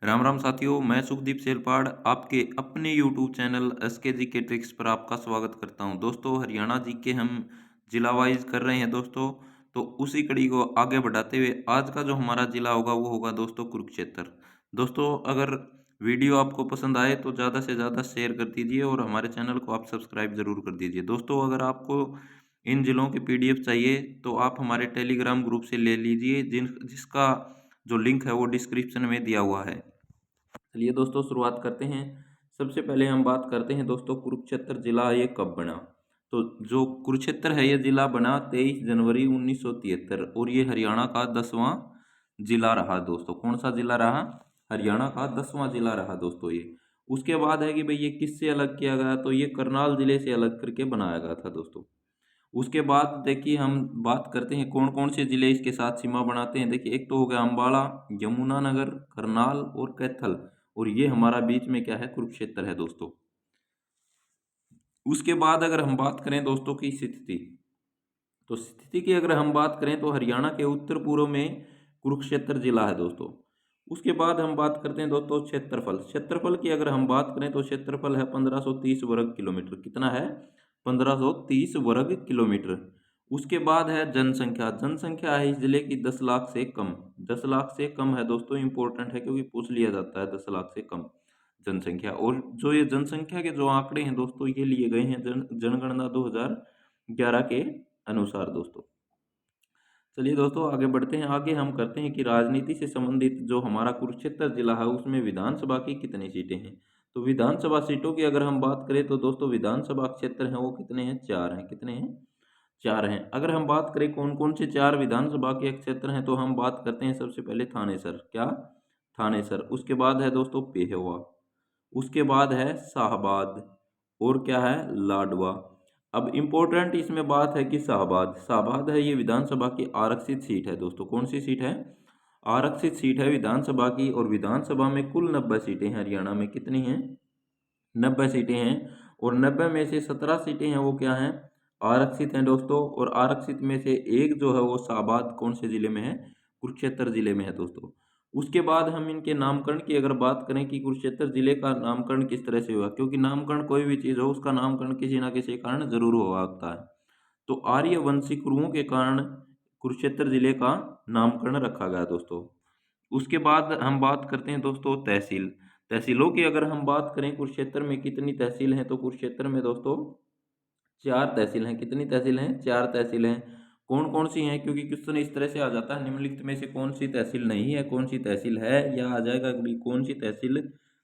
राम राम साथियों, मैं सुखदीप सेलपाड़ आपके अपने यूट्यूब चैनल एसके जी के ट्रिक्स पर आपका स्वागत करता हूं। दोस्तों, हरियाणा जी के हम जिला वाइज कर रहे हैं दोस्तों। तो उसी कड़ी को आगे बढ़ाते हुए आज का जो हमारा जिला होगा वो होगा दोस्तों कुरुक्षेत्र। दोस्तों, अगर वीडियो आपको पसंद आए तो ज़्यादा से ज़्यादा शेयर कर दीजिए और हमारे चैनल को आप सब्सक्राइब ज़रूर कर दीजिए। दोस्तों, अगर आपको इन जिलों के पीडीएफ चाहिए तो आप हमारे टेलीग्राम ग्रुप से ले लीजिए, जिसका जो लिंक है वो डिस्क्रिप्शन में दिया हुआ है। चलिए दोस्तों, शुरुआत करते हैं। सबसे पहले हम बात करते हैं दोस्तों, कुरुक्षेत्र जिला ये कब बना। तो जो कुरुक्षेत्र है ये जिला बना 23 जनवरी 1973 और ये हरियाणा का 10वां जिला रहा दोस्तों। कौन सा जिला रहा? हरियाणा का 10वां जिला रहा दोस्तों ये। उसके बाद है कि भाई ये किससे अलग किया गया, तो ये करनाल जिले से अलग करके बनाया गया था दोस्तों। उसके बाद देखिए हम बात करते हैं कौन कौन से जिले इसके साथ सीमा बनाते हैं। देखिए, एक तो हो गया अम्बाला, यमुनानगर, करनाल और कैथल, और ये हमारा बीच में क्या है, कुरुक्षेत्र है दोस्तों। उसके बाद अगर हम बात करें दोस्तों की स्थिति, तो स्थिति की अगर हम बात करें तो हरियाणा के उत्तर पूर्व में कुरुक्षेत्र जिला है दोस्तों। उसके बाद हम बात करते हैं दोस्तों क्षेत्रफल। क्षेत्रफल की अगर हम बात करें तो क्षेत्रफल है 1530 वर्ग किलोमीटर। कितना है? 1530 वर्ग किलोमीटर। उसके बाद है जनसंख्या। जनसंख्या है इस जिले की 10 लाख से कम। 10 लाख से कम है दोस्तों, इंपॉर्टेंट है क्योंकि पूछ लिया जाता है 10 लाख से कम जनसंख्या। और जो ये जनसंख्या के जो आंकड़े हैं दोस्तों, ये लिए गए हैं जनगणना 2011 के अनुसार दोस्तों। चलिए दोस्तों, आगे बढ़ते हैं। आगे हम करते हैं कि राजनीति से संबंधित जो हमारा कुरुक्षेत्र जिला है उसमें विधानसभा की कितनी सीटें हैं। तो विधानसभा सीटों की अगर हम बात करें तो दोस्तों विधानसभा क्षेत्र हैं वो कितने हैं? 4 हैं। कितने हैं? 4 हैं। अगर हम बात करें कौन कौन से 4 विधानसभा के क्षेत्र हैं, तो हम बात करते हैं सबसे पहले थानेसर। क्या? थानेसर। उसके बाद है दोस्तों पेहवा। उसके बाद है शाहबाद। और क्या है? लाडवा। अब इम्पोर्टेंट इसमें बात है कि शाहबाद, शाहबाद है ये विधानसभा की आरक्षित सीट है दोस्तों। कौन सी सीट है? आरक्षित सीट है विधानसभा की। और विधानसभा में कुल 90 सीटें हैं। हरियाणा में कितनी हैं? 90 सीटें हैं। और 90 में से 17 सीटें हैं वो क्या हैं? आरक्षित हैं दोस्तों। और आरक्षित में से एक जो है वो शाहबाद कौन से जिले में है? कुरुक्षेत्र जिले में है दोस्तों। उसके बाद हम इनके नामकरण की अगर बात करें कि कुरुक्षेत्र जिले का नामकरण किस तरह से हुआ, क्योंकि नामकरण कोई भी चीज़ हो उसका नामकरण किसी ना किसी कारण जरूर हुआ होता है। तो आर्य वंशिकुओं के कारण कुरुक्षेत्र जिले का नामकरण रखा गया दोस्तों। उसके बाद हम बात करते हैं दोस्तों तहसील। तहसीलों की अगर हम बात करें कुरुक्षेत्र में कितनी तहसील हैं, तो कुरुक्षेत्र में दोस्तों 4 तहसील हैं। कितनी तहसील हैं? 4 तहसील हैं। कौन कौन सी हैं? क्योंकि क्वेश्चन इस तरह से आ जाता है, निम्नलिखित में से कौन सी तहसील नहीं है, कौन सी तहसील है, या आ जाएगा कि कौन सी तहसील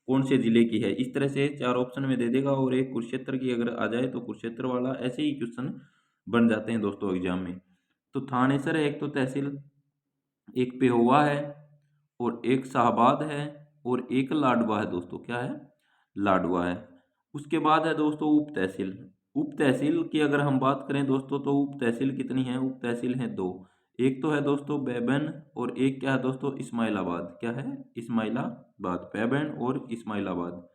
कौन से जिले की है। इस तरह से 4 ऑप्शन में दे देगा। और एक कुरुक्षेत्र की अगर आ जाए तो कुरुक्षेत्र वाला, ऐसे ही क्वेश्चन बन जाते हैं दोस्तों एग्जाम में। तो थानेसर है एक तो तहसील, एक पेहोवा है, और एक शाहबाद है, और एक लाडवा है दोस्तों। क्या है? लाडवा है। उसके बाद है दोस्तों उप तहसील। उप तहसील की अगर हम बात करें दोस्तों तो उप तहसील कितनी है? उप तहसील है 2। एक तो है दोस्तों बैबन, और एक क्या है दोस्तों? इस्माइलाबाद। क्या है? इस्माइलाबाद। बैबन और इस्माइलाबाद।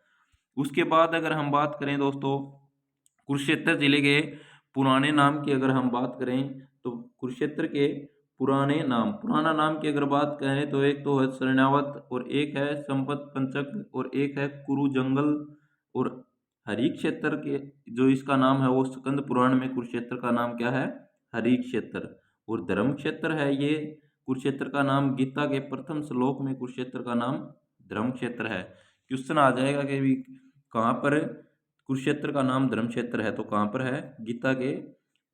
उसके बाद अगर हम बात करें दोस्तों कुरुक्षेत्र जिले के पुराने नाम की अगर हम बात करें, तो कुरुक्षेत्र के पुराना नाम की अगर बात करें तो एक तो है सरनावत, और एक है संपत पंचक, और एक है कुरु जंगल। और हरि क्षेत्र के जो इसका नाम है वो स्कंद पुराण में कुरुक्षेत्र का नाम क्या है? हरि क्षेत्र। और धर्म क्षेत्र है ये कुरुक्षेत्र का नाम, गीता के प्रथम श्लोक में कुरुक्षेत्र का नाम धर्म क्षेत्र है। क्वेश्चन आ जाएगा कि भी कहाँ पर कुरुक्षेत्र का नाम धर्म क्षेत्र है, तो कहाँ पर है? गीता के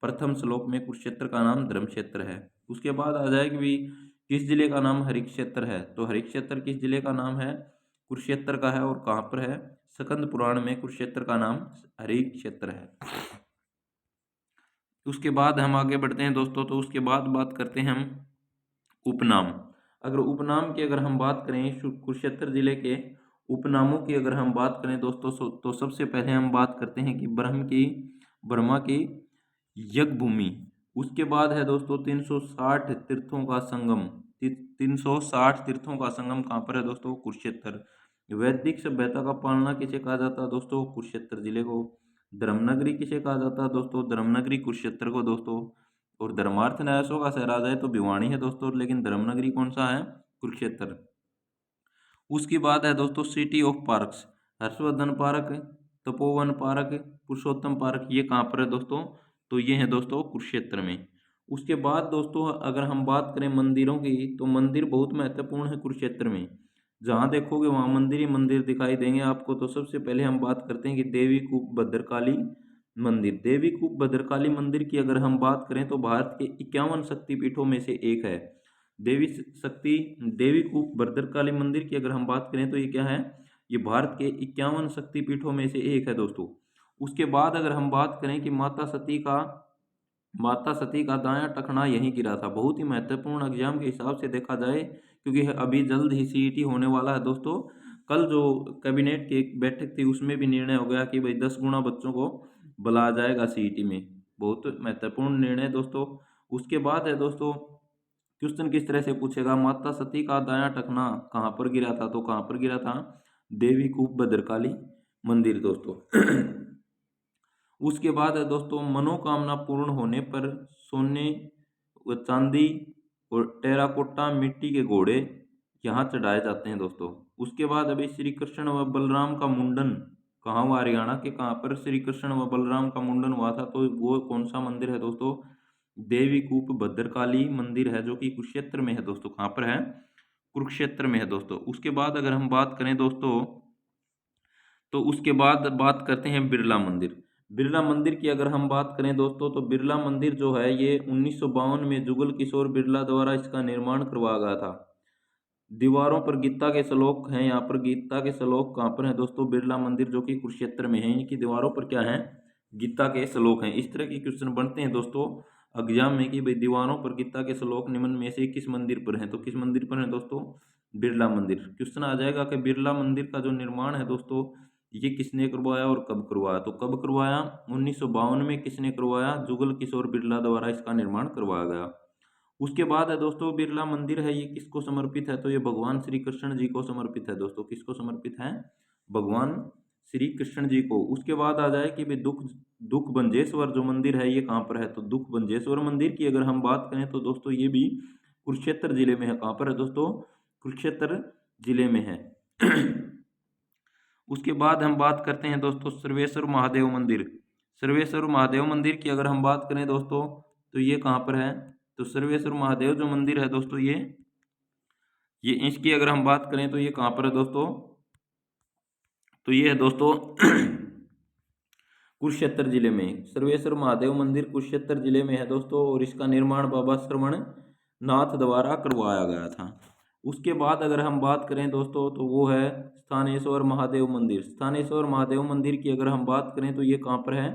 प्रथम श्लोक में कुरुक्षेत्र का नाम धर्म क्षेत्र है। उसके बाद आ जाएगी भी किस जिले का नाम हरिक्षेत्र है, तो हरिक्षेत्र किस जिले का नाम है? कुरुक्षेत्र का है। और कहाँ पर है? स्कंद पुराण में कुरुक्षेत्र का नाम हरिक्षेत्र है। उसके बाद हम आगे बढ़ते हैं दोस्तों, तो उसके बाद बात करते हैं हम उपनाम। अगर उपनाम की अगर हम बात करें कुरुक्षेत्र जिले के उपनामों की अगर हम बात करें दोस्तों, तो सबसे पहले हम बात करते हैं कि ब्रह्मा की यज्ञ भूमि। उसके बाद है दोस्तों 360 तीर्थों का संगम। 360 तीर्थों का संगम कहाँ पर है दोस्तों? कुरुक्षेत्र। वैदिक सभ्यता का पालना किसे कहा जाता है दोस्तों? कुरुक्षेत्र जिले को। धर्मनगरी किसे कहा जाता है दोस्तों? धर्मनगरी कुरुक्षेत्र को दोस्तों। और धर्मार्थ न्यासों का शहर आ जाए तो भिवानी है दोस्तों, लेकिन धर्मनगरी कौन सा है? कुरुक्षेत्र। उसके बाद है दोस्तों city of parks, Harshvardhan park, Tapovan park, Purushottam park, ये कहाँ पर है दोस्तों? तो ये है दोस्तों कुरुक्षेत्र में। उसके बाद दोस्तों अगर हम बात करें मंदिरों की, तो मंदिर बहुत महत्वपूर्ण है कुरुक्षेत्र में। जहाँ देखोगे वहाँ मंदिर ही मंदिर दिखाई देंगे आपको। तो सबसे पहले हम बात करते हैं कि देवी कूप भद्रकाली मंदिर। देवी कूप भद्रकाली मंदिर की अगर हम बात करें तो भारत के 51 शक्तिपीठों में से एक है। देवी कूप भद्रकाली मंदिर की अगर हम बात करें तो ये क्या है? ये भारत के 51 शक्तिपीठों में से एक है दोस्तों। उसके बाद अगर हम बात करें कि माता सती का दायां टखना यहीं गिरा था। बहुत ही महत्वपूर्ण एग्जाम के हिसाब से देखा जाए, क्योंकि अभी जल्द ही सीईटी होने वाला है दोस्तों। कल जो कैबिनेट की एक बैठक थी उसमें भी निर्णय हो गया कि भाई 10 गुना बच्चों को बुलाया जाएगा सीईटी में। बहुत महत्वपूर्ण निर्णय दोस्तों। उसके बाद है दोस्तों क्वेश्चन किस तरह से पूछेगा, माता सती का दायां टखना कहाँ पर गिरा था? तो कहाँ पर गिरा था? देवी कूप भद्रकाली मंदिर दोस्तों। उसके बाद है दोस्तों मनोकामना पूर्ण होने पर सोने व चांदी और टेराकोटा मिट्टी के घोड़े यहाँ चढ़ाए जाते हैं दोस्तों। उसके बाद अभी श्री कृष्ण व बलराम का मुंडन कहाँ हुआ? हरियाणा के कहाँ पर श्री कृष्ण व बलराम का मुंडन हुआ था? तो वो कौन सा मंदिर है दोस्तों? देवी कूप भद्रकाली मंदिर है, जो कि कुरुक्षेत्र में है दोस्तों। कहाँ पर है? कुरुक्षेत्र में है दोस्तों। उसके बाद अगर हम बात करें दोस्तों, तो उसके बाद बात करते हैं बिरला मंदिर। बिरला मंदिर की अगर हम बात करें दोस्तों, तो बिरला मंदिर जो है ये 1952 में जुगल किशोर बिरला द्वारा इसका निर्माण करवाया गया था। दीवारों पर गीता के श्लोक हैं। यहाँ पर गीता के श्लोक कहाँ पर हैं दोस्तों? बिरला मंदिर जो कि कुरुक्षेत्र में है, इनकी दीवारों पर क्या है? गीता के श्लोक हैं। इस तरह के क्वेश्चन बनते हैं दोस्तों एग्जाम में कि भाई दीवारों पर गीता के श्लोक निम्न में से किस मंदिर पर हैं? तो किस मंदिर पर है दोस्तों? बिरला मंदिर। क्वेश्चन आ जाएगा कि बिरला मंदिर का जो निर्माण है दोस्तों ये किसने करवाया और कब करवाया? तो कब करवाया? 1952 में। किसने करवाया? जुगल किशोर बिरला द्वारा इसका निर्माण करवाया गया। उसके बाद है दोस्तों बिरला मंदिर है, ये किसको समर्पित है? तो ये भगवान श्री कृष्ण जी को समर्पित है दोस्तों। किसको समर्पित है? भगवान श्री कृष्ण जी को। उसके बाद आ जाए कि भाई दुख बंजेश्वर जो मंदिर है ये कहाँ पर है? तो दुख बंजेश्वर मंदिर की अगर हम बात करें तो दोस्तों ये भी कुरुक्षेत्र जिले में है। कहाँ पर है दोस्तों? कुरुक्षेत्र जिले में है। उसके बाद हम बात करते हैं दोस्तों सर्वेश्वर महादेव मंदिर। सर्वेश्वर महादेव मंदिर की अगर हम बात करें दोस्तों, तो ये कहाँ पर है? तो सर्वेश्वर महादेव जो मंदिर है दोस्तों ये इसकी अगर हम बात करें तो ये कहाँ पर है दोस्तों? तो ये है दोस्तों कुरुक्षेत्र जिले में। सर्वेश्वर महादेव मंदिर कुरुक्षेत्र जिले में है दोस्तों, और इसका निर्माण बाबा श्रवण नाथ द्वारा करवाया गया था। उसके बाद अगर हम बात करें दोस्तों, तो वो है स्थानेश्वर महादेव मंदिर। स्थानेश्वर महादेव मंदिर की अगर हम बात करें तो ये कहाँ पर है?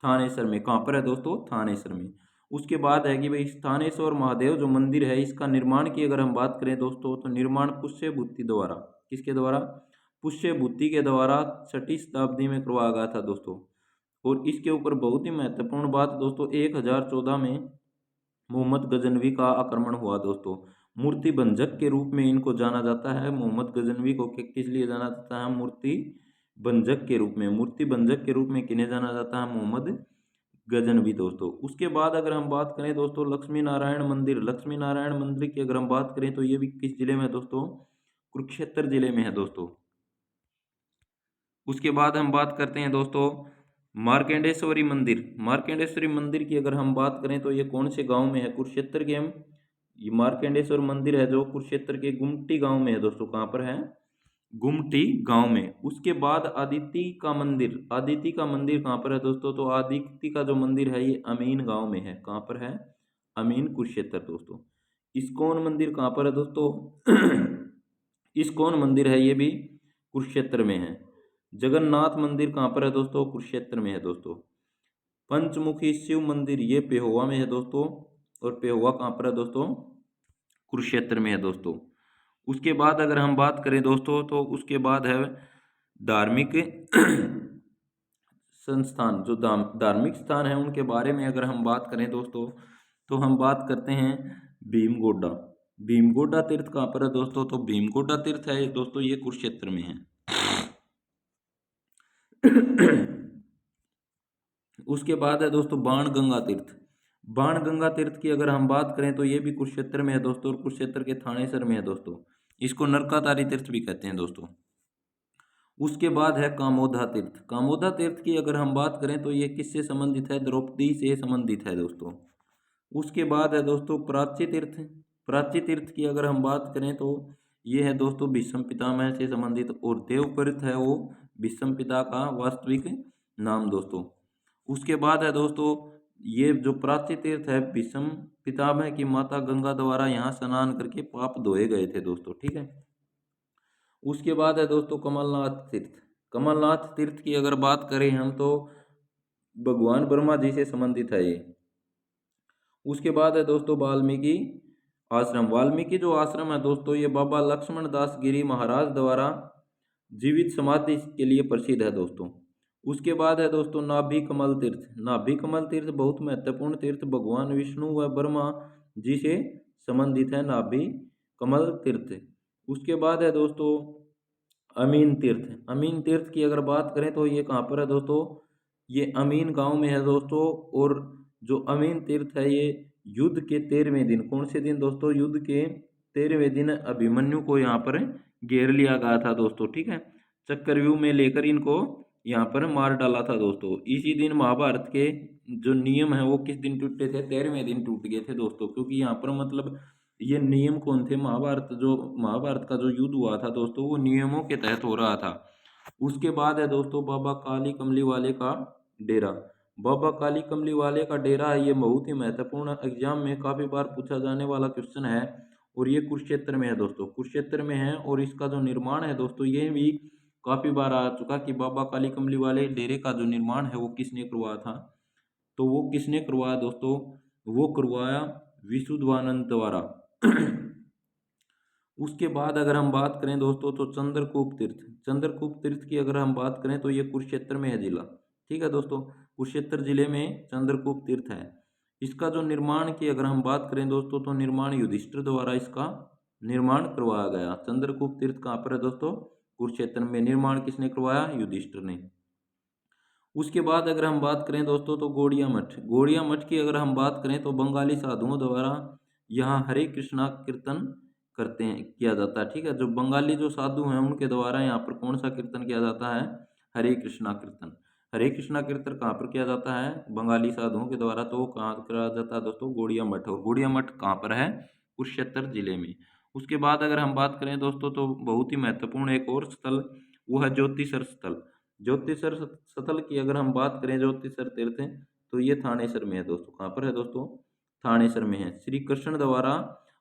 थानेसर में। कहाँ पर है दोस्तों? थानेसर में। उसके बाद है कि भाई स्थानेश्वर महादेव जो मंदिर है इसका निर्माण की अगर हम बात करें दोस्तों, तो निर्माण पुष्यभूति द्वारा, किसके द्वारा? पुष्यभूति के द्वारा 6वीं शताब्दी में करवाया गया था दोस्तों। और इसके ऊपर बहुत ही महत्वपूर्ण बात दोस्तों, 1014 में मोहम्मद गजनवी का आक्रमण हुआ दोस्तों। मूर्ति भंजक के रूप में इनको जाना जाता है। मोहम्मद गजनवी को किस लिए जाना जाता है? मूर्ति भंजक के रूप में। मूर्ति भंजक के रूप में किन्हें जाना जाता है? मोहम्मद गजनवी दोस्तों। उसके बाद अगर हम बात करें दोस्तों लक्ष्मी नारायण मंदिर। लक्ष्मी नारायण मंदिर की अगर हम बात करें तो ये भी किस जिले में है दोस्तों? कुरुक्षेत्र जिले में है दोस्तों। उसके बाद हम बात करते हैं दोस्तों मार्केंडेश्वरी मंदिर। मार्केंडेश्वरी मंदिर की अगर हम बात करें तो ये कौन से गांव में है? कुरुक्षेत्र के ये मार्केंडेश्वर मंदिर है जो कुरुक्षेत्र के गुमटी गांव में है दोस्तों। कहाँ पर है? गुमटी गांव में। उसके बाद आदिति का मंदिर। आदिति का मंदिर कहाँ पर है दोस्तों? तो आदिति का जो मंदिर है ये अमीन गांव में है। कहाँ पर है? अमीन कुरुक्षेत्र दोस्तों। इस्कॉन मंदिर कहाँ पर है दोस्तों? इस्कॉन मंदिर है ये भी कुरुक्षेत्र में है। जगन्नाथ मंदिर कहाँ पर है दोस्तों? कुरुक्षेत्र में है दोस्तों। पंचमुखी शिव मंदिर ये पेहोवा में है दोस्तों, और पेहोवा कहाँ पर है दोस्तों? कुरुक्षेत्र में है दोस्तों। उसके बाद अगर हम बात करें दोस्तों, तो उसके बाद है धार्मिक संस्थान। जो धार्मिक स्थान है उनके बारे में अगर हम बात करें दोस्तों, तो हम बात करते हैं भीमगोडा। भीमगोडा तीर्थ कहाँ पर है दोस्तों? तो भीमगोडा तीर्थ है दोस्तों ये कुरुक्षेत्र में है। उसके बाद है दोस्तों बाण गंगा तीर्थ। बाण गंगा तीर्थ की अगर हम बात करें तो ये भी कुरुक्षेत्र में है दोस्तों, और कुरुक्षेत्र के थानेसर में है दोस्तों। इसको नरकातारी तीर्थ भी कहते हैं दोस्तों। उसके बाद है कामोदा तीर्थ। कामोदा तीर्थ की अगर हम बात करें तो ये किससे संबंधित है? द्रौपदी से संबंधित है दोस्तों। उसके बाद है दोस्तों प्राची तीर्थ। प्राची तीर्थ की अगर हम बात करें तो ये है दोस्तों भीष्म पितामह से संबंधित, और देवपीठ है वो भीष्म पिता का वास्तविक नाम दोस्तों। उसके बाद है दोस्तों ये जो प्राची तीर्थ है, भीष्म पितामह की माता गंगा द्वारा यहाँ स्नान करके पाप धोए गए थे दोस्तों, ठीक है। उसके बाद है दोस्तों कमलनाथ तीर्थ। कमलनाथ तीर्थ की अगर बात करें हम तो भगवान ब्रह्मा जी से संबंधित है ये। उसके बाद है दोस्तों वाल्मीकि आश्रम। वाल्मीकि जो आश्रम है दोस्तों ये बाबा लक्ष्मण दास गिरी महाराज द्वारा जीवित समाधि के लिए प्रसिद्ध है दोस्तों। उसके बाद है दोस्तों नाभि कमल तीर्थ। नाभि कमल तीर्थ बहुत महत्वपूर्ण तीर्थ भगवान विष्णु व ब्रह्मा जी से संबंधित है नाभि कमल तीर्थ। उसके बाद है दोस्तों अमीन तीर्थ। अमीन तीर्थ की अगर बात करें तो ये कहाँ पर है दोस्तों? ये अमीन गांव में है दोस्तों। और जो अमीन तीर्थ है ये युद्ध के 13वें दिन, कौन से दिन दोस्तों? युद्ध के 13वें दिन अभिमन्यु को यहाँ पर घेर लिया गया था दोस्तों, ठीक है। चक्रव्यूह में लेकर इनको यहाँ पर मार डाला था दोस्तों। इसी दिन महाभारत के जो नियम है वो किस दिन टूटे थे? 13वें दिन टूट गए थे दोस्तों, क्योंकि यहाँ पर मतलब ये नियम कौन थे? महाभारत का जो युद्ध हुआ था दोस्तों वो नियमों के तहत हो रहा था। उसके बाद है दोस्तों बाबा काली कमली वाले का डेरा। बाबा काली कमली वाले का डेरा है, ये बहुत ही महत्वपूर्ण एग्जाम में काफी बार पूछा जाने वाला क्वेश्चन है। और ये कुरुक्षेत्र में है दोस्तों, कुरुक्षेत्र में है। और इसका जो निर्माण है दोस्तों ये भी काफी बार आ चुका कि बाबा काली कमली वाले डेरे का जो निर्माण है वो किसने करवाया था? तो वो किसने करवाया दोस्तों? वो करवाया विशुद्धानंद द्वारा। उसके बाद अगर हम बात करें दोस्तों तो चंद्रकूप तीर्थ। चंद्रकूप तीर्थ की अगर हम बात करें तो ये कुरुक्षेत्र में है जिला, ठीक है दोस्तों। कुरुक्षेत्र जिले में चंद्रकूप तीर्थ है। इसका जो निर्माण की अगर हम बात करें दोस्तों तो निर्माण युधिष्ठिर द्वारा इसका निर्माण करवाया गया। चंद्रकूप तीर्थ कहाँ पर है दोस्तों? कुरुक्षेत्र में। निर्माण किसने करवाया? युधिष्ठिर ने। उसके बाद अगर हम बात करें दोस्तों तो गौड़िया मठ। गौड़िया मठ की अगर हम बात करें तो बंगाली साधुओं द्वारा यहाँ हरे कृष्णा कीर्तन करते हैं, किया जाता है, ठीक है। जो बंगाली जो साधु हैं उनके द्वारा यहाँ पर कौन सा कीर्तन किया जाता है? हरे कृष्णा कीर्तन। हरे कृष्णा कीर्तन कहाँ पर किया जाता है? बंगाली साधुओं के द्वारा। तो वो कहाँ किया जाता है दोस्तों? गौड़िया मठ। और गौड़िया मठ कहाँ पर है? कुरुक्षेत्र जिले में। उसके बाद अगर हम बात करें दोस्तों तो बहुत ही महत्वपूर्ण एक और स्थल वो है ज्योतिषर स्थल। ज्योतिषर स्थल की अगर हम बात करें, ज्योतिषर तीर्थ तो ये थानेसर में है दोस्तों। कहाँ पर है दोस्तों? थानेसर में है। श्री कृष्ण द्वारा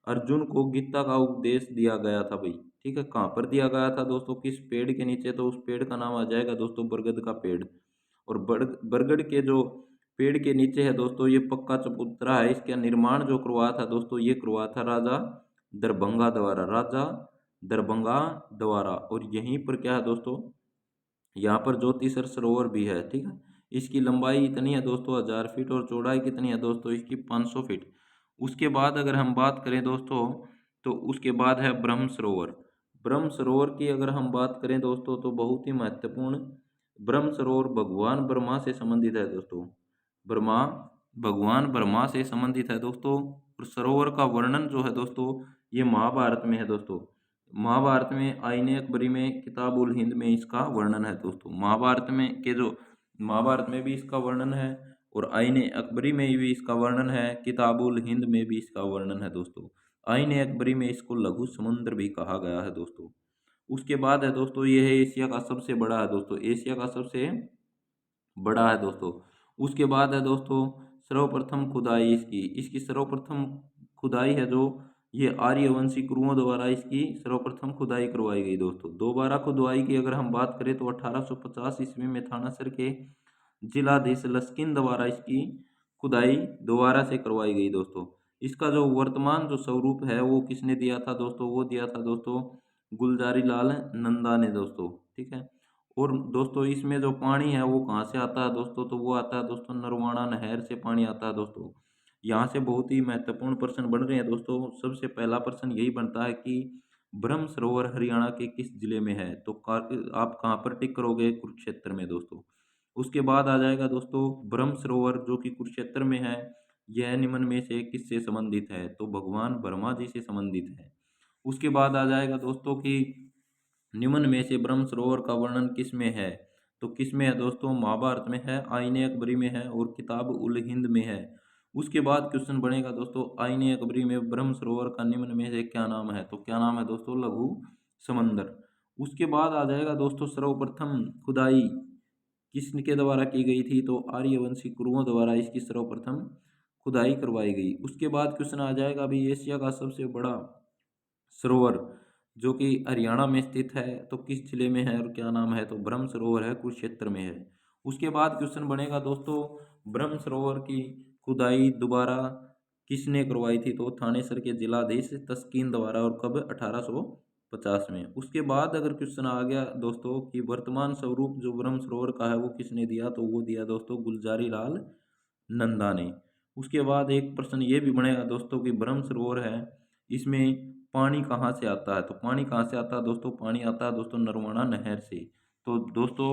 अर्जुन को गीता का उपदेश दिया गया था भाई, ठीक है। कहाँ पर दिया गया था दोस्तों? किस पेड़ के नीचे? तो उस पेड़ का नाम आ जाएगा दोस्तों बरगद का पेड़। और बरगद के जो पेड़ के नीचे है दोस्तों ये पक्का चबूतरा है। इसका निर्माण जो करवाया था दोस्तों ये करवाया था राजा दरभंगा द्वारा, राजा दरभंगा द्वारा। और यहीं पर क्या है दोस्तों? यहाँ पर ज्योतिषर सरोवर भी है, ठीक है। इसकी लंबाई इतनी है दोस्तों 1000 फीट, और चौड़ाई कितनी है दोस्तों? इसकी 500 फीट। उसके बाद अगर हम बात करें दोस्तों तो उसके बाद है ब्रह्म सरोवर। ब्रह्म सरोवर की अगर हम बात करें दोस्तों तो बहुत ही महत्वपूर्ण ब्रह्म सरोवर भगवान ब्रह्मा से संबंधित है दोस्तों। ब्रह्मा भगवान ब्रह्मा से संबंधित है दोस्तों। और सरोवर का वर्णन जो है दोस्तों ये महाभारत में है दोस्तों। महाभारत में आईने अकबरी में किताब उल हिंद में इसका वर्णन है दोस्तों। महाभारत में भी इसका वर्णन है, और आईने अकबरी में भी इसका वर्णन है, किताब उल हिंद में भी इसका वर्णन है दोस्तों। आईने अकबरी में इसको लघु समुद्र भी कहा गया है दोस्तों। उसके बाद है दोस्तों ये है एशिया का सबसे बड़ा है दोस्तों, एशिया का सबसे बड़ा है दोस्तों। उसके बाद है दोस्तों सर्वप्रथम खुदाई इसकी इसकी सर्वप्रथम खुदाई है जो ये आर्यवंशी गुरुओं द्वारा इसकी सर्वप्रथम खुदाई करवाई गई दोस्तों। दोबारा खुदाई की अगर हम बात करें तो 1850 ईस्वी में थानासर के जिलाधीश लस्किन द्वारा इसकी खुदाई दोबारा से करवाई गई दोस्तों। इसका जो वर्तमान जो स्वरूप है वो किसने दिया था दोस्तों? वो दिया था दोस्तों गुलजारी लाल नंदा ने दोस्तों, ठीक है। और दोस्तों इसमें जो पानी है वो कहाँ से आता है दोस्तों? तो वो आता है दोस्तों नरवाणा नहर से पानी आता है दोस्तों। यहाँ से बहुत ही महत्वपूर्ण प्रश्न बन रहे हैं दोस्तों। सबसे पहला प्रश्न यही बनता है कि ब्रह्म सरोवर हरियाणा के किस जिले में है? तो आप कहाँ पर टिक करोगे? कुरुक्षेत्र में दोस्तों। उसके बाद आ जाएगा दोस्तों ब्रह्म सरोवर जो कि कुरुक्षेत्र में है, यह निम्न में से किससे संबंधित है? तो भगवान ब्रह्मा जी से संबंधित है। उसके बाद आ जाएगा दोस्तों कि निम्न में से ब्रह्म सरोवर का वर्णन किस में है, तो किस में है दोस्तों, महाभारत में है, आईने अकबरी में है और किताब उल हिंद में है। उसके बाद क्वेश्चन बनेगा दोस्तों, आईने अकबरी में ब्रह्म सरोवर का निम्न में से क्या नाम है, तो क्या नाम है दोस्तों, लघु समंदर। उसके बाद आ जाएगा दोस्तों सर्वप्रथम खुदाई किसके द्वारा की गई थी, तो आर्यवंशी कुरुओं द्वारा इसकी सर्वप्रथम खुदाई करवाई गई। उसके बाद क्वेश्चन आ जाएगा अभी एशिया का सबसे बड़ा सरोवर जो कि हरियाणा में स्थित है, तो किस जिले में है और क्या नाम है, तो ब्रह्म सरोवर है, कुरुक्षेत्र में है। उसके बाद क्वेश्चन बनेगा दोस्तों, ब्रह्म सरोवर की खुदाई दोबारा किसने करवाई थी, तो थानेसर के जिलाधीश तस्कीन द्वारा, और कब, 1850 में। उसके बाद अगर क्वेश्चन आ गया दोस्तों कि वर्तमान स्वरूप जो ब्रह्म सरोवर का है वो किसने दिया, तो वो दिया दोस्तों गुलजारी लाल नंदा ने। उसके बाद एक प्रश्न ये भी बनेगा दोस्तों कि ब्रह्म सरोवर है, इसमें पानी कहाँ से आता है, तो पानी कहाँ से आता है दोस्तों, पानी आता है दोस्तों नरवाना नहर से। तो दोस्तों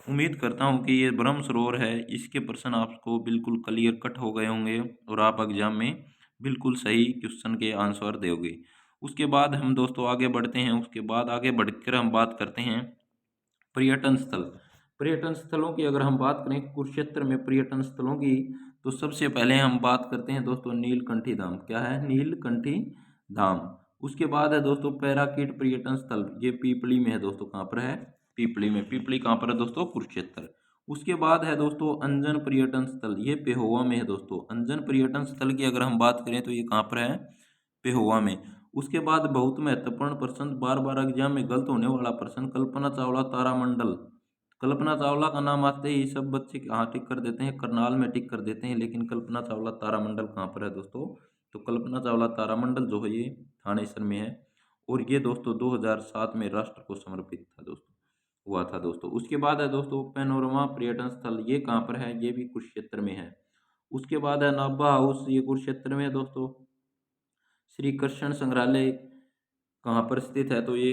उम्मीद करता हूँ कि ये ब्रह्म सरोवर है, इसके प्रश्न आपको बिल्कुल क्लियर कट हो गए होंगे और आप एग्जाम में बिल्कुल सही क्वेश्चन के आंसर दोगे। उसके बाद हम दोस्तों आगे बढ़ते हैं। उसके बाद आगे बढ़कर हम बात करते हैं पर्यटन स्थल। पर्यटन स्थलों की अगर हम बात करें कुरुक्षेत्र में पर्यटन स्थलों की, तो सबसे पहले हम बात करते हैं दोस्तों नीलकंठी धाम। क्या है, नीलकंठी धाम। उसके बाद है दोस्तों पैराकीट पर्यटन स्थल, ये पीपली में है दोस्तों, कहाँ पर है, पीपली में। पीपली कहाँ पर है दोस्तों, कुरुक्षेत्र। उसके बाद है दोस्तों अंजन पर्यटन स्थल, ये पेहोवा में है दोस्तों। अंजन पर्यटन स्थल की अगर हम बात करें तो ये कहाँ पर है, पेहोवा में। उसके बाद बहुत महत्वपूर्ण प्रश्न, बार बार एग्जाम में गलत होने वाला प्रश्न, कल्पना चावला तारामंडल। कल्पना चावला का नाम आते ही सब बच्चे कहाँ टिक कर देते हैं, करनाल में टिक कर देते हैं, लेकिन कल्पना चावला तारामंडल कहाँ पर है दोस्तों, तो कल्पना चावला तारामंडल जो है ये थानेसर में है। और ये दोस्तों 2007 में राष्ट्र को समर्पित था दोस्तों, हुआ था दोस्तों। उसके बाद है दोस्तों पैनोरमा पर्यटन स्थल, ये कहाँ पर है, ये भी कुरुक्षेत्र में है। उसके बाद है नाभा हाउस, ये कुरुक्षेत्र में है दोस्तों। श्री कृष्ण संग्रहालय कहाँ पर स्थित है, तो ये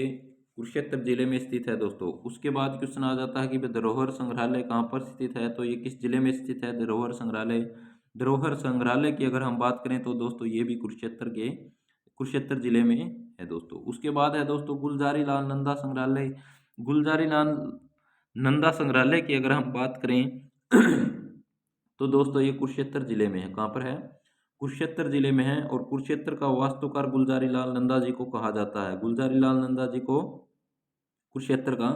कुरुक्षेत्र जिले में स्थित है दोस्तों। उसके बाद क्वेश्चन आ जाता है कि धरोहर संग्रहालय कहाँ पर स्थित है, तो ये किस जिले में स्थित है, धरोहर संग्रहालय। धरोहर संग्रहालय की अगर हम बात करें तो दोस्तों ये भी कुरुक्षेत्र जिले में है दोस्तों। उसके बाद है दोस्तों गुलजारी लाल नंदा संग्रहालय। गुलजारी लाल नंदा संग्रहालय की अगर हम बात करें तो दोस्तों ये कुरुक्षेत्र जिले में है। कहाँ पर है, कुरुक्षेत्र जिले में है। और कुरुक्षेत्र का वास्तुकार गुलजारी लाल नंदा जी को कहा जाता है। गुलजारी लाल नंदा जी को कुरुक्षेत्र का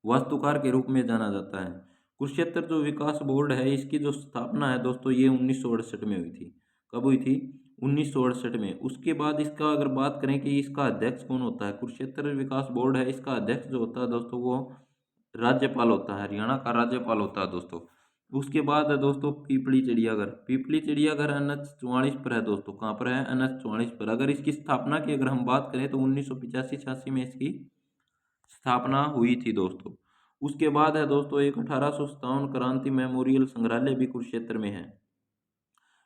वास्तुकार के रूप में जाना जाता है। कुरुक्षेत्र जो विकास बोर्ड है, इसकी जो स्थापना है दोस्तों ये 1968 में हुई थी। कब हुई थी, 1968 में। उसके बाद इसका अगर बात करें कि इसका अध्यक्ष कौन होता है, कुरुक्षेत्र विकास बोर्ड है, इसका अध्यक्ष जो होता है दोस्तों वो राज्यपाल होता है, हरियाणा का राज्यपाल होता है दोस्तों। उसके बाद है दोस्तों पीपली चिड़ियाघर। पीपली चिड़ियाघर NH 44 पर है दोस्तों। कहाँ पर है, NH 44 पर। अगर इसकी स्थापना की अगर हम बात करें तो 1985-86 में इसकी स्थापना हुई थी दोस्तों। उसके बाद है दोस्तों एक 1857 क्रांति मेमोरियल संग्रहालय भी कुरुक्षेत्र में है।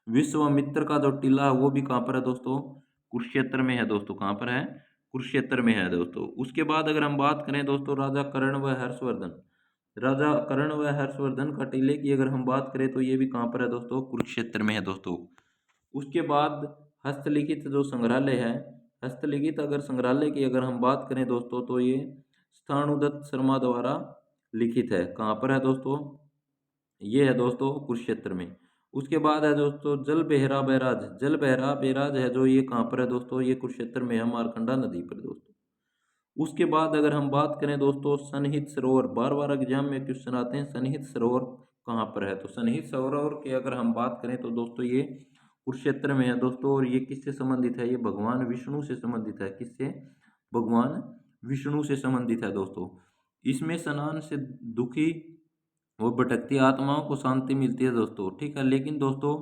विश्वामित्र का जो टीला है वो भी कहाँ पर है दोस्तों, कुरुक्षेत्र में है दोस्तों। कहाँ पर है, कुरुक्षेत्र में है दोस्तों। उसके बाद अगर हम बात करें दोस्तों राजा कर्ण व हर्षवर्धन। राजा कर्ण व हर्षवर्धन का टीले की अगर हम बात करें तो ये भी कहाँ पर है दोस्तों, कुरुक्षेत्र में है दोस्तों। उसके बाद हस्तलिखित जो संग्रहालय है, हस्तलिखित अगर संग्रहालय की अगर हम बात करें दोस्तों तो ये स्थाणुदत्त शर्मा द्वारा लिखित है। कहाँ पर है दोस्तों, ये है दोस्तों कुरुक्षेत्र में। उसके बाद है दोस्तों जल बेहरा बैराज। जल बेहरा बैराज है जो ये कहाँ पर है दोस्तों, ये कुरुक्षेत्र में है, मारकंडा नदी पर दोस्तों। उसके बाद अगर हम बात करें दोस्तों सन्निहित सरोवर, बार बार एग्जाम में क्वेश्चन आते हैं सन्निहित सरोवर कहाँ पर है, तो सन्निहित सरोवर की अगर हम बात करें तो दोस्तों ये कुरुक्षेत्र में है दोस्तों। और ये किससे संबंधित है, ये भगवान विष्णु से संबंधित है। किससे, भगवान विष्णु से संबंधित है दोस्तों। इसमें स्नान से दुखी वो भटकती आत्माओं को शांति मिलती है दोस्तों, ठीक है। लेकिन दोस्तों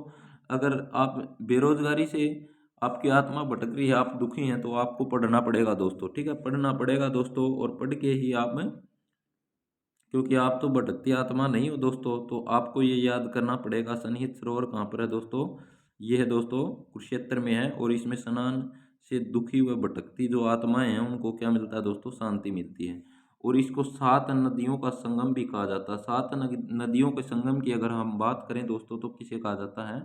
अगर आप बेरोजगारी से आपकी आत्मा भटक रही है, आप दुखी हैं, तो आपको पढ़ना पड़ेगा दोस्तों, ठीक है, पढ़ना पड़ेगा दोस्तों। और पढ़ के ही आप, क्योंकि आप तो भटकती आत्मा नहीं हो दोस्तों, तो आपको ये याद करना पड़ेगा सन्निहित सरोवर कहाँ पर है दोस्तों, ये है दोस्तों कुरुक्षेत्र में है। और इसमें स्नान से दुखी व भटकती जो आत्माएं हैं उनको क्या मिलता है दोस्तों, शांति मिलती है। और इसको 7 नदियों का संगम भी कहा जाता है। 7 नदियों के संगम की अगर हम बात करें दोस्तों तो किसे कहा जाता है,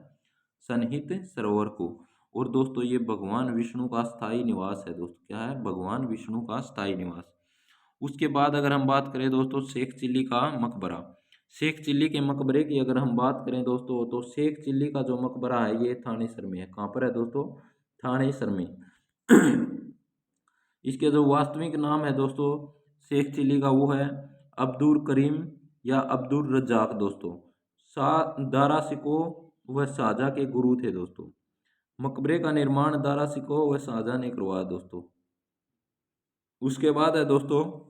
सन्निहित सरोवर को। और दोस्तों ये भगवान विष्णु का स्थायी निवास है दोस्तों। क्या है? भगवान विष्णु का स्थायी निवास। उसके बाद अगर हम बात करें दोस्तों शेख चिल्ली का मकबरा। शेख चिल्ली के मकबरे की अगर हम बात करें दोस्तों, तो शेख चिल्ली का जो मकबरा है ये थानेसर में है। कहाँ पर है दोस्तों? थानेसर में। इसके जो वास्तविक नाम है दोस्तों शेख चिल्ली का, वो है अब्दुल करीम या अब्दुल रज्जाक दोस्तों। दारा सिको वह शाहजहाँ के गुरु थे दोस्तों। मकबरे का निर्माण दारा सिको व शाहजहाँ ने करवाया दोस्तों। उसके बाद है दोस्तों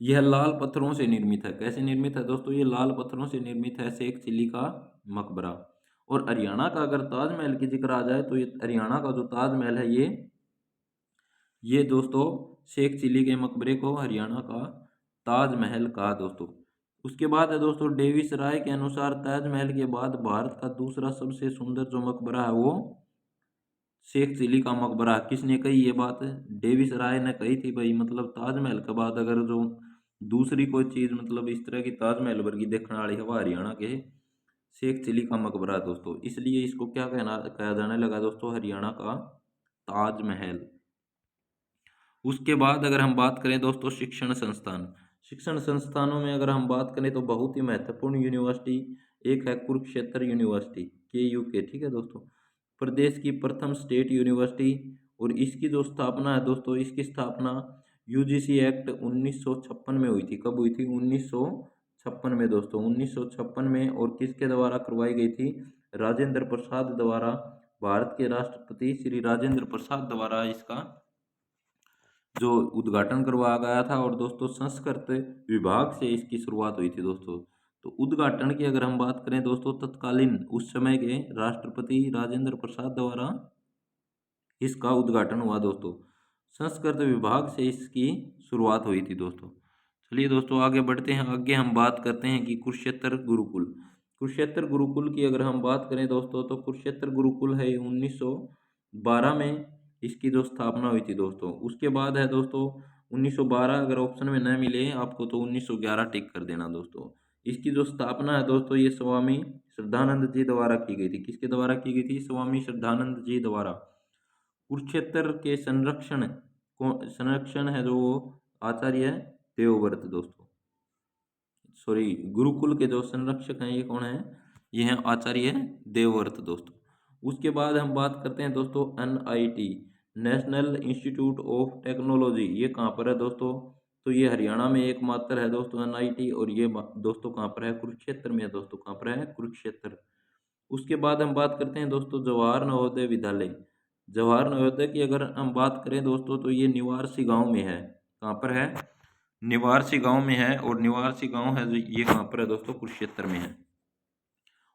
यह लाल पत्थरों से निर्मित है। कैसे निर्मित है दोस्तों? ये लाल पत्थरों से निर्मित है शेख चिल्ली का मकबरा। और हरियाणा का अगर ताजमहल की जिक्र आ जाए तो ये हरियाणा का जो ताजमहल है ये दोस्तों शेख चिल्ली के मकबरे को हरियाणा का ताजमहल कहा दोस्तों। उसके बाद है दोस्तों डेविस राय के अनुसार ताजमहल के बाद भारत का दूसरा सबसे सुंदर जो मकबरा है वो शेख चिल्ली का मकबरा। किसने कही ये बात? डेविस राय ने कही थी भाई, मतलब ताजमहल के बाद अगर जो दूसरी कोई चीज़ मतलब इस तरह की ताजमहल वर्गी देखने वाली हवा हरियाणा के शेख चिल्ली का मकबरा दोस्तों। इसलिए इसको क्या कहा जाने लगा दोस्तों? हरियाणा का ताजमहल। उसके बाद अगर हम बात करें दोस्तों शिक्षण संस्थान। शिक्षण संस्थानों में अगर हम बात करें तो बहुत ही महत्वपूर्ण यूनिवर्सिटी एक है कुरुक्षेत्र यूनिवर्सिटी KUK। ठीक है दोस्तों, प्रदेश की प्रथम स्टेट यूनिवर्सिटी। और इसकी जो स्थापना है दोस्तों, इसकी स्थापना UGC एक्ट 1956 में हुई थी। कब हुई थी? 1956 में दोस्तों, 1956 में। और किसके द्वारा करवाई गई थी? राजेंद्र प्रसाद द्वारा। भारत के राष्ट्रपति श्री राजेंद्र प्रसाद द्वारा इसका जो उद्घाटन करवाया गया था। और दोस्तों संस्कृत विभाग से इसकी शुरुआत हुई थी दोस्तों। तो उद्घाटन की अगर हम बात करें दोस्तों, तत्कालीन उस समय के राष्ट्रपति राजेंद्र प्रसाद द्वारा इसका उद्घाटन हुआ दोस्तों। संस्कृत विभाग से इसकी शुरुआत हुई थी दोस्तों। चलिए दोस्तों आगे बढ़ते हैं। आगे हम बात करते हैं कि कुरुक्षेत्र गुरुकुल। कुरुक्षेत्र गुरुकुल की अगर हम बात करें दोस्तों, तो कुरुक्षेत्र गुरुकुल है 1912 में इसकी जो स्थापना हुई थी दोस्तों। उसके बाद है दोस्तों 1912, अगर ऑप्शन में न मिले आपको तो 1911 टिक कर देना दोस्तों। इसकी जो स्थापना है दोस्तों ये स्वामी श्रद्धानंद जी द्वारा की गई थी। किसके द्वारा की गई थी? स्वामी श्रद्धानंद जी द्वारा। कुरुक्षेत्र के संरक्षण है जो आचार्य देवव्रत दोस्तों। सॉरी, गुरुकुल के जो संरक्षक हैं ये कौन है? ये हैं आचार्य देवव्रत दोस्तों। उसके बाद हम बात करते हैं दोस्तों NIT national institute of technology. ये कहाँ पर है दोस्तों? तो ये हरियाणा में एकमात्र है दोस्तों NIT। और ये दोस्तों कहाँ पर है? कुरुक्षेत्र में है दोस्तों। कहाँ पर है? कुरुक्षेत्र। उसके बाद हम बात करते हैं दोस्तों जवाहर नवोदय विद्यालय। जवाहर नवोदय की अगर हम बात करें दोस्तों, तो ये निवारसी गांव में है। कहाँ पर है? निवारसी गांव में है। और निवारसी गांव है जो ये कहाँ पर है दोस्तों? कुरुक्षेत्र में है।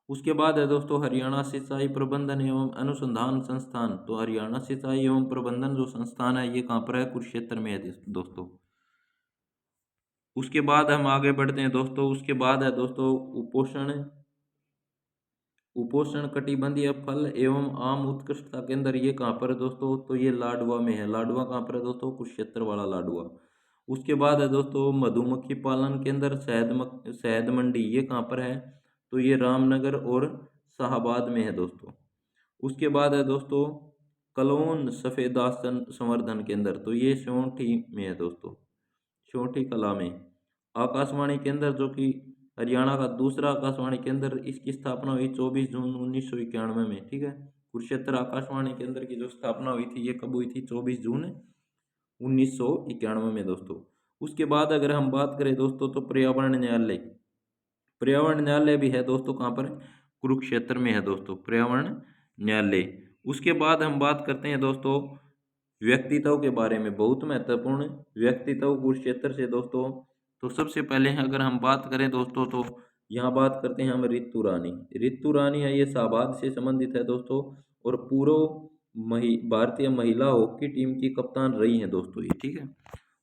उसके बाद है दोस्तों हरियाणा सिंचाई प्रबंधन एवं अनुसंधान संस्थान। तो हरियाणा सिंचाई एवं प्रबंधन जो संस्थान है ये कहाँ पर है? कुरुक्षेत्र में है दोस्तों। उसके बाद हम आगे बढ़ते हैं दोस्तों। उसके बाद है दोस्तों उपोष्ण कटिबंधीय फल एवं आम उत्कृष्टता केंद्र। ये कहाँ पर है दोस्तों? तो ये लाडवा में है। लाडवा कहाँ पर है दोस्तों? कुरुक्षेत्र वाला लाडवा। उसके बाद है दोस्तों मधुमक्खी पालन केंद्र शहद मंडी। ये कहाँ पर है? तो ये रामनगर और शाहबाद में है दोस्तों। उसके बाद है दोस्तों कलोन सफेदासन संवर्धन केंद्र। तो ये शोंठी में है दोस्तों, शोंठी कला में। आकाशवाणी केंद्र जो कि हरियाणा का दूसरा आकाशवाणी केंद्र, इसकी स्थापना हुई 24 जून 1991 में। ठीक है, कुरुक्षेत्र आकाशवाणी केंद्र की जो स्थापना हुई थी ये कब हुई थी? 24 जून 1991 में दोस्तों। उसके बाद अगर हम बात करें दोस्तों, तो पर्यावरण न्यायालय। पर्यावरण न्यायालय भी है दोस्तों। कहाँ पर? कुरुक्षेत्र में है दोस्तों पर्यावरण न्यायालय। उसके बाद हम बात करते हैं दोस्तों व्यक्तित्व के बारे में। बहुत महत्वपूर्ण व्यक्तित्व कुरुक्षेत्र से दोस्तों। तो सबसे पहले अगर हम बात करें दोस्तों, तो यहाँ बात करते हैं हम रितु रानी। रितु रानी है ये शाहबाद से संबंधित है दोस्तों। और पूर्व भारतीय महिला हॉकी टीम की कप्तान रही हैं दोस्तों ये। ठीक है।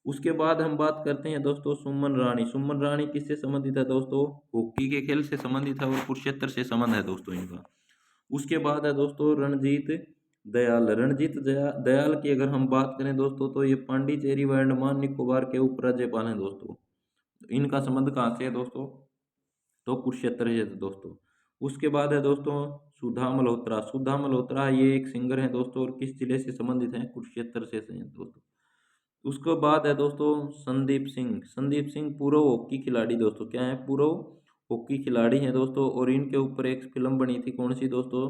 उसके बाद हम बात करते हैं दोस्तों सुमन रानी। सुमन रानी किससे संबंधित है दोस्तों? हॉकी के खेल से संबंधित है और कुरुक्षेत्र से संबंध है दोस्तों इनका। उसके बाद है दोस्तों रणजीत दयाल। दयाल की अगर हम बात करें दोस्तों, तो ये पांडिचेरी व अंडमान निकोबार के उपराज्यपाल हैं दोस्तों। इनका संबंध कहाँ से है दोस्तों? तो कुरुक्षेत्र से दोस्तों। उसके बाद है दोस्तों सुधा मल्होत्रा। सुधा मल्होत्रा ये एक सिंगर है दोस्तों, और किस जिले से संबंधित हैं? कुरुक्षेत्र से हैं दोस्तों। उसके बाद है दोस्तों संदीप सिंह। संदीप सिंह पूर्व हॉकी खिलाड़ी दोस्तों, क्या है? पूर्व हॉकी खिलाड़ी हैं दोस्तों, और इनके ऊपर एक फिल्म बनी थी, कौन सी दोस्तों?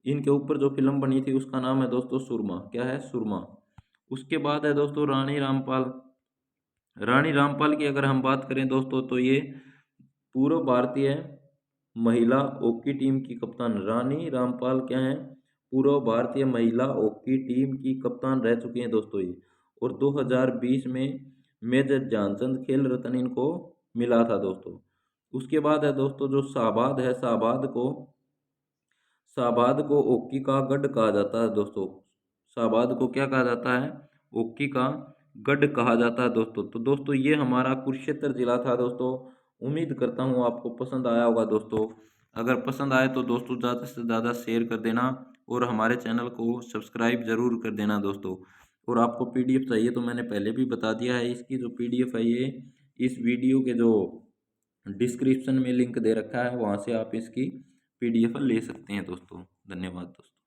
इनके ऊपर जो फिल्म बनी थी उसका नाम है दोस्तों सुरमा। क्या है? सुरमा। उसके बाद है दोस्तों रानी रामपाल। रानी रामपाल की अगर हम बात करें दोस्तों, तो ये पूर्व भारतीय महिला हॉकी टीम की कप्तान रानी रामपाल क्या है? पूर्व भारतीय महिला हॉकी टीम की कप्तान रह चुकी हैं दोस्तों ये। और 2020 में मेजर ध्यानचंद खेल रत्न इनको मिला था दोस्तों। उसके बाद है दोस्तों जो शाहबाद है, शाहबाद को हॉकी का गढ़ कहा जाता है दोस्तों। शाहबाद को क्या कहा जाता है? हॉकी का गढ़ कहा जाता है दोस्तों। तो दोस्तों ये हमारा कुरुक्षेत्र जिला था दोस्तों। उम्मीद करता हूँ आपको पसंद आया होगा दोस्तों। अगर पसंद आए तो दोस्तों ज़्यादा से ज़्यादा शेयर कर देना, और हमारे चैनल को सब्सक्राइब ज़रूर कर देना दोस्तों। और आपको पीडीएफ चाहिए तो मैंने पहले भी बता दिया है, इसकी जो पीडीएफ है ये इस वीडियो के जो डिस्क्रिप्शन में लिंक दे रखा है, वहाँ से आप इसकी पीडीएफ ले सकते हैं दोस्तों। धन्यवाद दोस्तों।